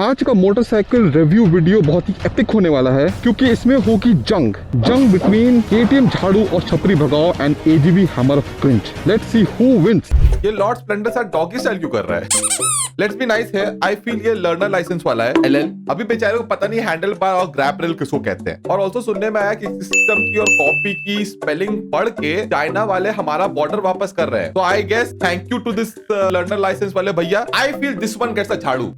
आज का motorcycle review video बहुत ही एपिक होने वाला है क्योंकि इसमें होगी जंग बिटवीन केटीएम झाड़ू और छपरी भगाओ and AGV hammer of cringe. Let's see who wins. ये लॉर्ड स्प्लेंडर साथ डॉगी स्टाइल क्यों कर रहा है? लेट्स बी नाइस है। आई फील ये लर्नर लाइसेंस वाला है एलएल। अभी बेचारे को पता नहीं हैंडल बार और ग्रैब रेल किसको कहते हैं। और ऑल्सो सुनने में आया कि सिस्टम की और कॉपी की स्पेलिंग पढ़ के चाइना वाले हमारा बॉर्डर वापस कर रहे हैं। तो I guess thank you to this learner licence वाले भैया। I feel this one gets a झाड़ू।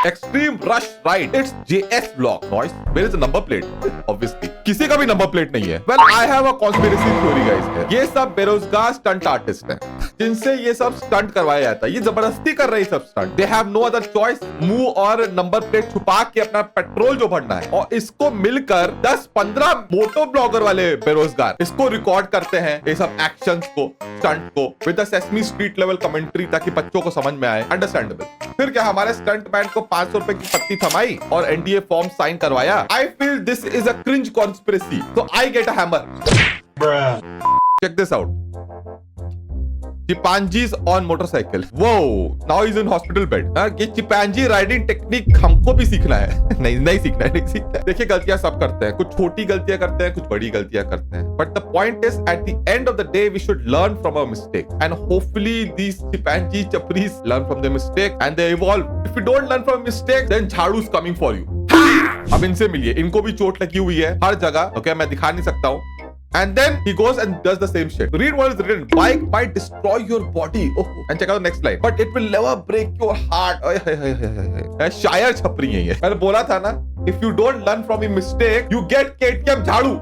Extreme rush ride it's JS block noise. Where is the number plate? Obviously किसी का भी नंबर प्लेट नहीं है। Well I have a conspiracy theory guys. ये सब बेरोजगार स्टंट आर्टिस्ट हैं जिनसे ये सब स्टंट करवाया जाता है। ये जबरदस्ती कर रहे हैं सब stunt. They have no other choice. मुंह और नंबर प्लेट छुपा के अपना पेट्रोल जो भरना है और इसको मिलकर 10-15 मोटो ब्लॉगर वाले बेरोजगार इसको रिकॉर्ड करते हैं ये सब एक्शंस को स्टंट को with the sesame street level commentary ताकि बच्चों को समझ में आए। अंडरस्टैंडेबल। फिर क्या हमारे स्टंट मैन को 500 रुपए की पट्टी थमाई और एनडीए फॉर्म साइन करवाया। आई feel this is a cringe conspiracy. So I get a hammer. Bruh. Check this out. Chimpanzees on motorcycle. Whoa! Now he's in hospital bed. ये चिंपैंजी राइडिंग टेक्निक हमको भी सीखना है। नहीं सीखना है। देखिए गलतियां सब करते हैं। कुछ छोटी गलतियां करते हैं, कुछ बड़ी गलतियां करते हैं। But the point is, at the end of the day, we should learn from our mistake. And hopefully these chimpanzee chapris learn from their mistake and they evolve. If you don't learn from mistake, then झाड़ू is coming for you. अब इनसे मिलिए। इनको भी चोट लगी हुई है हर जगह। ओके मैं दिखा नहीं सकता हूँ। And then he goes and does the same shit. Read what is written. Bike might destroy your body. Oh, and check out the next line. But it will never break your heart. शायर छपरी है ये। मैंने बोला था ना, if you don't learn from your mistake, you get KTM झाड़ू।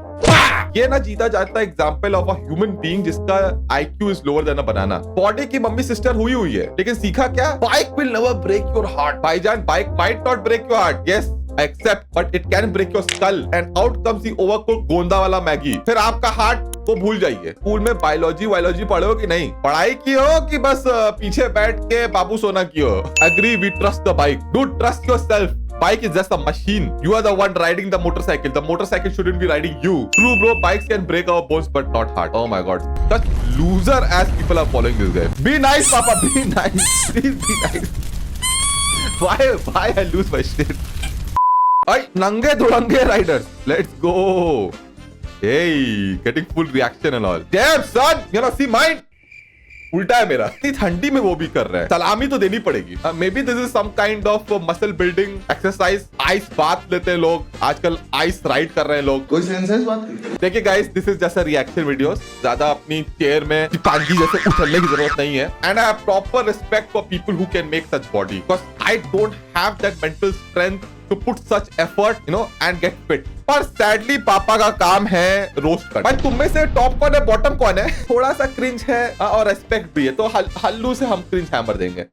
ये ना जीता जाता example of a human being जिसका IQ is lower than a banana. Body की मम्मी सिस्टर हुई है लेकिन सीखा क्या? Bike will never break your heart. भाईजान bike might not break your heart. Yes except but it can break your skull and out comes the overcooked गोंदा वाला Maggi. फिर आपका हार्ट को भूल जाइए। स्कूल में बायोलॉजी पढ़े हो कि नहीं? पढ़ाई की हो कि बस पीछे बैठ के बाबू सोना की हो? Agree, we trust the bike. Do trust yourself. Bike is just a machine. You are the one riding the motorcycle. The motorcycle shouldn't be riding you. True, bro. Bikes can break our bones, but not heart. Oh my God. Such loser as people are following this guy. Be nice, Papa. Be nice. Please be nice. Why I lose my shit? Ay, nange dhulenge riders. Let's go. Hey, getting full reaction and all. Damn, son. You know, see mine. उल्टा है मेरा। इतनी ठंडी में वो भी कर रहा है। सलामी तो देनी पड़ेगी। Maybe this is some kind of muscle building exercise. आइस बात लेते हैं लोग आजकल। आइस राइड कर रहे हैं लोग। कोई सेंस है इस बात की? देखिए guys, this is just a reaction videos. ज्यादा अपनी चेयर में चिंपांजी जैसे उछलने की जरूरत नहीं है। And I have proper respect for people who can make such body because I don't have that mental strength to put such effort, you know, and get fit. पर sadly पापा का काम है रोस्ट कर। भाई तुम में से टॉप कौन है बॉटम कौन है? थोड़ा सा क्रिंज है और रेस्पेक्ट भी है तो हल्लू से हम क्रिंज हैमर देंगे।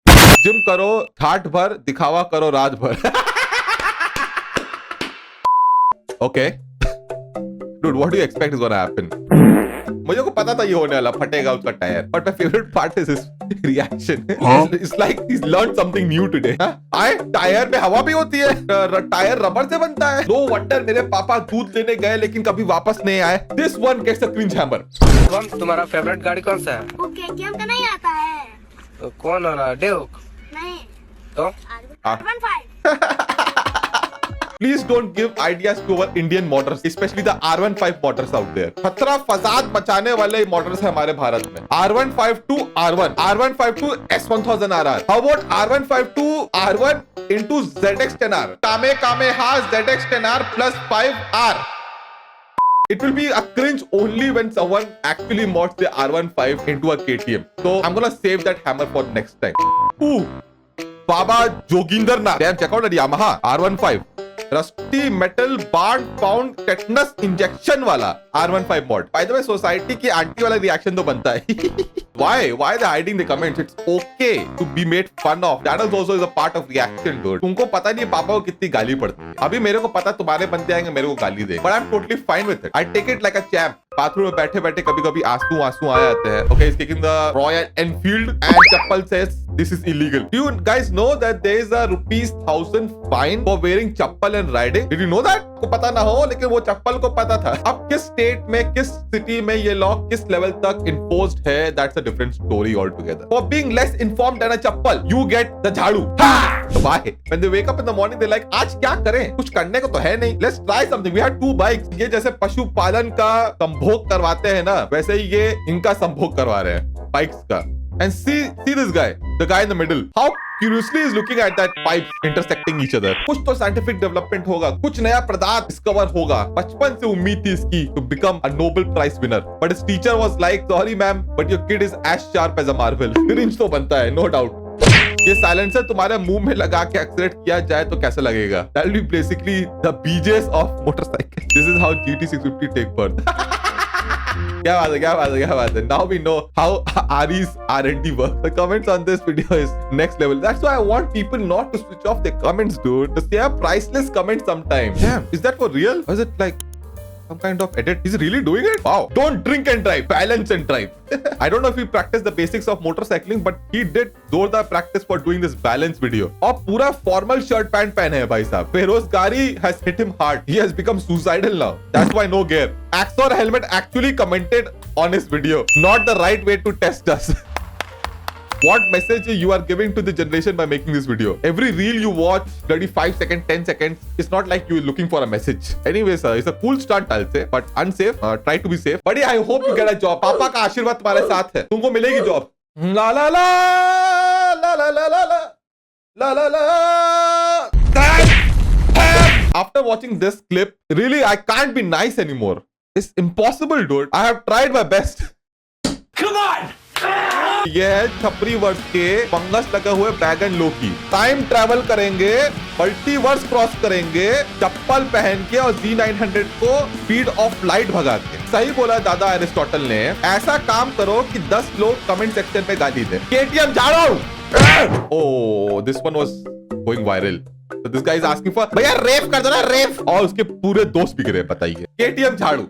जिम करो घाट भर, दिखावा करो रात भर। Okay dude, what do you expect is gonna happen? मुझे को पता था ये होने वाला, फटेगा उसका tyre. But my favourite part is his reaction. It's like he learn something new today. आए टायर में हवा भी होती है। टायर रबर से बनता है। नो वंडर मेरे पापा दूध लेने गए लेकिन कभी वापस नहीं आए। This one gets a cringe hammer. तुम्हारा फेवरेट गाड़ी कौन सा है? वो केटीएम का नहीं आता है। तो कौन वाला? ड्यूक? नहीं तो R15। Please don't give ideas to our Indian modders, especially the R15 modders out there. खतरा फसाद मचाने वाले मॉडल्स है हमारे भारत में। R152 R1, R152 S1000 RR. How about R152 R1 into ZX10R? Kame ha ZX10R plus 5R. It will be a cringe only when someone actually mods the R15 into a KTM. So I'm gonna save that hammer for next time. Ooh, Baba Joginder Nath. Damn, check out the Yamaha R15. Rusty metal bard pound tetanus injection वाला R15 mod. By the way society की aunty वाला reaction तो बनता है। Why they hiding the comments? It's okay to be made fun of. That is also is a part of reaction, dude. तुमको पता नहीं पापा को कितनी गाली पड़ती है। अभी मेरे को पता तुम्हारे बनते आएंगे मेरे को गाली दे। But I'm totally fine with it. I take it like a champ. Bathroom में बैठे बैठे कभी कभी आंसू आंसू आ जाते हैं. Okay, he's kicking the Royal Enfield and Chappal says this is illegal. Do you guys know that there is a ₹1,000 fine for wearing chappal and riding? Did you know that? को पता ना हो लेकिन वो चप्पल को पता था. अब किस स्टेट में किस सिटी में ये लॉ किस लेवल तक इन्फोर्स्ड है, that's a different story altogether. For being less informed than a chappal, you get the झाड़ू. Why? When they wake up in the morning, they're like, आज क्या करें? कुछ करने को तो है नहीं. Let's try something. We had 2 bikes. ये जैसे पशुपालन का संभोग करवाते हैं ना, वैसे ही ये इनका संभोग करवा रहे हैं बाइक्स का. And see this guy, the guy in the middle. How curiously is looking at that pipe intersecting each other. कुछ तो scientific development होगा, कुछ नया पदार्थ डिस्कवर होगा. बचपन से उम्मीद थी इसकी to become a Nobel Prize winner. But his teacher was like, sorry ma'am, but your kid is as sharp as a marvel. Cringe तो बनता है, no doubt. ये साइलेंसर तुम्हारे मुंह में लगा के एक्सीलेट किया जाए तो कैसा लगेगा? That will be basically the BJs of motorcycle. This is how GT650 take birth. क्या बात है. Now we know how Ari's R&D works. The comments on this video is next level. That's why I want people not to switch off their comments, dude. They have priceless comments sometimes. Damn, is that for real? Or is it like some kind of edit? Is he really doing it? Wow. Don't drink and drive. Balance and drive. I don't know if he practiced the basics of motorcycling, but he did जोरदार practice for doing this balance video. और पूरा formal shirt pant पहने है भाई साहब. बेरोजगारी has hit him hard. He has become suicidal now. That's why no gear. Axor Helmet actually commented on his video. Not the right way to test us. What message you are giving to the generation by making this video? Every reel you watch, 35 seconds, 10 seconds, it's not like you're looking for a message. Anyway, sir, it's a cool stunt, I'll say, but unsafe. Try to be safe. Buddy, I hope you get a job. पापा का आशीर्वाद तुम्हारे साथ है. तुमको मिलेगी job. La la la la la la la la la la. After watching this clip, really, I can't be nice anymore. It's impossible, dude. I have tried my best. Come on! ये है छपरी वर्ष के fungus लगे हुए बैगन लोकी. Time travel करेंगे, multiverse cross करेंगे, चप्पल पहन के और Z900 को स्पीड ऑफ लाइट भगा के. सही बोला दादा एरिस्टोटल ने. ऐसा काम करो कि 10 लोग कमेंट सेक्शन पे गाली दे. KTM झाड़ो. Oh, this one was going viral. So this guy is asking for भैया रेप कर दो ना, रेप. और उसके पूरे दोस्त बिक रहे. बताइए KTM झाड़ू.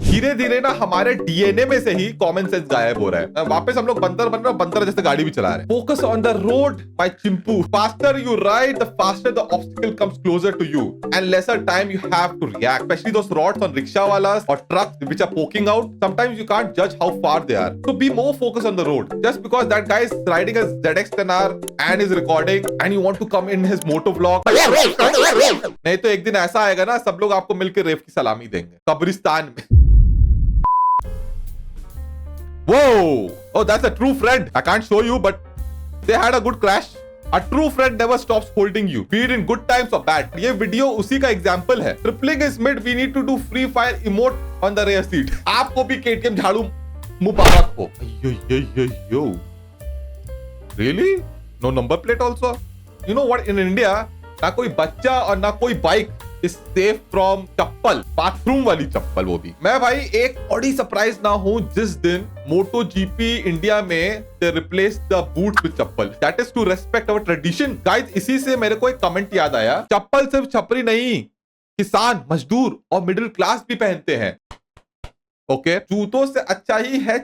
धीरे धीरे ना हमारे डीएनए में से ही कॉमन सेंस गायब हो रहा है. वापस हम लोग बंदर बन रहे हैं, बंदर जैसे गाड़ी भी चला रहे हैं. Focus on the road my चिंपू. Faster you ride, the faster the obstacle comes closer to you and lesser time you have to react. Specially those rods on rickshaw वालास और trucks which are poking out. Sometimes you can't जज how far they are. So be more focus on the road. Just because that guy is riding a ZX10R and is recording and you want to come in his moto vlog. नहीं तो एक दिन ऐसा आएगा ना, सब लोग आपको मिलकर रेप की सलामी देंगे कब्रिस्तान में. Whoa! Oh, that's a true friend. I can't show you, but they had a good crash. A true friend never stops holding you, be it in good times or bad. ये video उसी का example है. Tripling is mid. We need to do free fire emote on the rear seat. आपको भी KTM झाड़ू मुबारक हो. Yo. Really? No number plate also? You know what? In India, ना कोई बच्चा और ना कोई bike safe from chappal, bathroom वाली चप्पल. वो भी मैं भाई एक बड़ी सरप्राइज ना हूं जिस दिन मोटो जीपी इंडिया में they replace the boot with चप्पल. That is to respect our tradition. Guys, इसी से मेरे को एक कमेंट याद आया. चप्पल सिर्फ छपरी नहीं, किसान, मजदूर और मिडिल क्लास भी पहनते हैं. ओके, जूतों से अच्छा ही है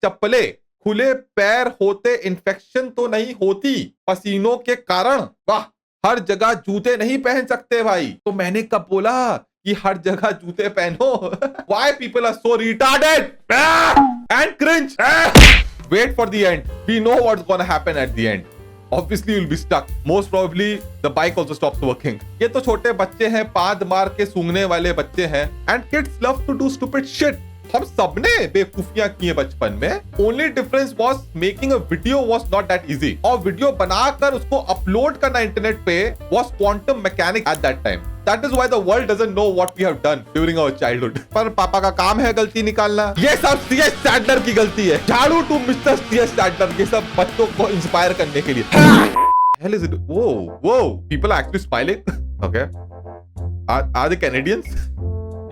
चप्पले. खुले पैर होते इन्फेक्शन तो नहीं होती पसीनों के कारण. वाह, हर जगह जूते नहीं पहन सकते भाई. तो मैंने कब बोला कि हर जगह जूते पहनो? Why people are so retarded and cringe? Wait for the end. We know what's gonna happen at the end. Obviously you'll be stuck. Most probably the bike also stops working. ये तो छोटे बच्चे हैं, पाद मार के सूंघने वाले बच्चे हैं. And kids love to do stupid shit. हम सबने बेवकूफियां की है बचपन में. Only difference was making a video was not that easy. और वीडियो बनाकर उसको अपलोड करना इंटरनेट पे was quantum mechanic at that time. That is why the world doesn't know what we have done during our childhood. पर पापा का काम है गलती निकालना. ये सब CS स्टैडलर की गलती है. झाड़ू टू मिस्टर CS स्टैडलर. ये सब बच्चों को इंस्पायर करने के लिए. Hell is it? Whoa. People are actually smiling. Okay. Are they Canadians?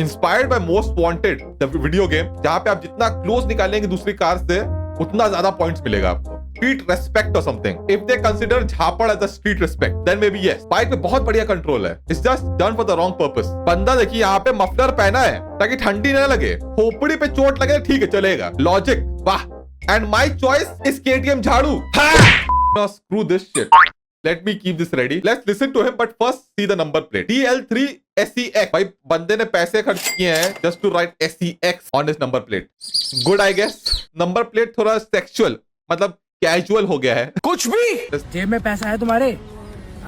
Inspired by Most Wanted, the video game, जहां पे आप जितना क्लोज निकालेंगे दूसरी कार से उतना ज्यादा पॉइंट्स मिलेगा आपको. street respect or something. If they consider झापड़ as a street respect, then maybe yes. Bike पे बहुत बढ़िया कंट्रोल है. It's just done for the wrong purpose. बंदा देखिए यहाँ पे मफलर पहना है ताकि ठंडी न लगे. खोपड़ी पे चोट लगे ठीक है चलेगा. Logic, वाह. And my choice is KTM झाड़ू. Now screw this shit. Let me keep this ready. Let's listen to him, but first see the number plate. DL3 SEX. भाई बंदे ने पैसे खर्च किए हैं just to write SEX on his number plate. Good, I guess. Number plate थोड़ा sexual, मतलब casual हो गया है. कुछ भी. जेब में पैसा है तुम्हारे?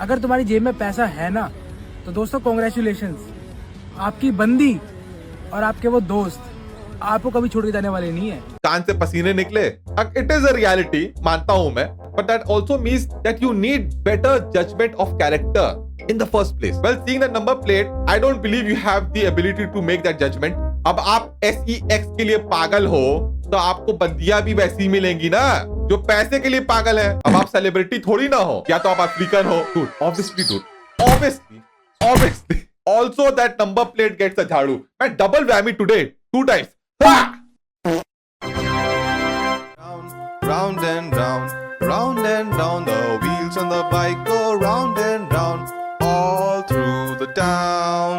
अगर तुम्हारी जेब में पैसा है ना, तो दोस्तों कॉन्ग्रेचुलेशंस. आपकी बंदी और आपके वो दोस्त आपको कभी छोड़ के जाने वाले नहीं है. कान से पसीने निकले. It is a reality, मानता हूं मैं. But that also means that you need better judgment of character in the first place. Well, seeing the number plate, I don't believe you have the ability to make that judgment. अब आप SEX के लिए पागल हो, तो आपको बंदियां भी वैसी मिलेंगी ना, जो पैसे के लिए पागल है. अब आप सेलिब्रिटी थोड़ी ना हो, या तो आप अफ्रीकन हो. Dude, obviously. Also that number plate gets a झाड़ू. मैं double whammy today, 2 times. Round and round, round and round, the wheels on the bike